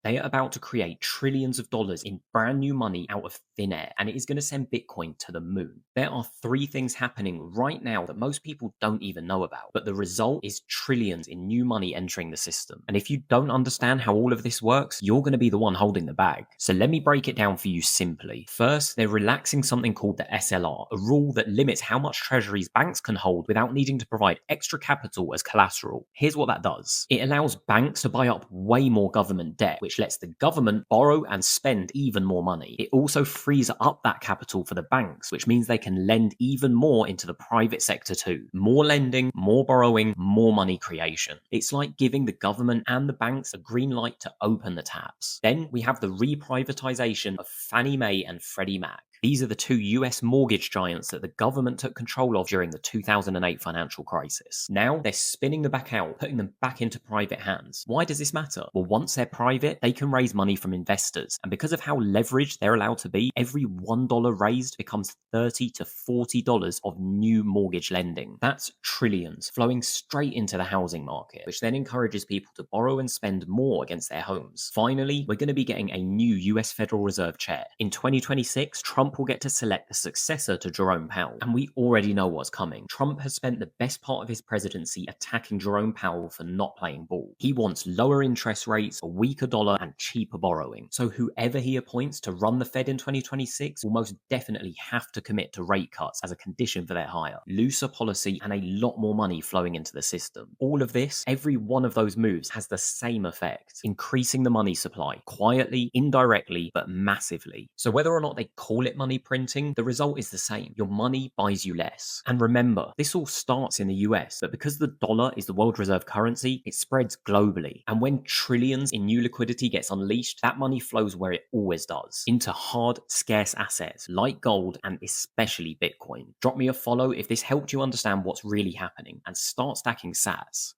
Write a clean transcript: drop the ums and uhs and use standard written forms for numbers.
They are about to create trillions of dollars in brand new money out of thin air, and it is going to send Bitcoin to the moon. There are three things happening right now that most people don't even know about, but the result is trillions in new money entering the system. And if you don't understand how all of this works, you're going to be the one holding the bag. So let me break it down for you simply. First, they're relaxing something called the SLR, a rule that limits how much treasuries banks can hold without needing to provide extra capital as collateral. Here's what that does. It allows banks to buy up way more government debt, which lets the government borrow and spend even more money. It also frees up that capital for the banks, which means they can lend even more into the private sector too. More lending, more borrowing, more money creation. It's like giving the government and the banks a green light to open the taps. Then we have the re-privatization of Fannie Mae and Freddie Mac. These are the two US mortgage giants that the government took control of during the 2008 financial crisis. Now they're spinning them back out, putting them back into private hands. Why does this matter? Well, once they're private, they can raise money from investors. And because of how leveraged they're allowed to be, every $1 raised becomes $30 to $40 of new mortgage lending. That's trillions flowing straight into the housing market, which then encourages people to borrow and spend more against their homes. Finally, we're going to be getting a new US Federal Reserve chair. In 2026, Trump will get to select the successor to Jerome Powell. And we already know what's coming. Trump has spent the best part of his presidency attacking Jerome Powell for not playing ball. He wants lower interest rates, a weaker dollar, and cheaper borrowing. So whoever he appoints to run the Fed in 2026 will most definitely have to commit to rate cuts as a condition for their hire, looser policy, and a lot more money flowing into the system. All of this, every one of those moves has the same effect, increasing the money supply, quietly, indirectly, but massively. So whether or not they call it money printing, the result is the same. Your money buys you less. And remember, this all starts in the US, but because the dollar is the world reserve currency, it spreads globally. And when trillions in new liquidity gets unleashed, that money flows where it always does, into hard, scarce assets like gold and especially Bitcoin. Drop me a follow if this helped you understand what's really happening, and start stacking sats.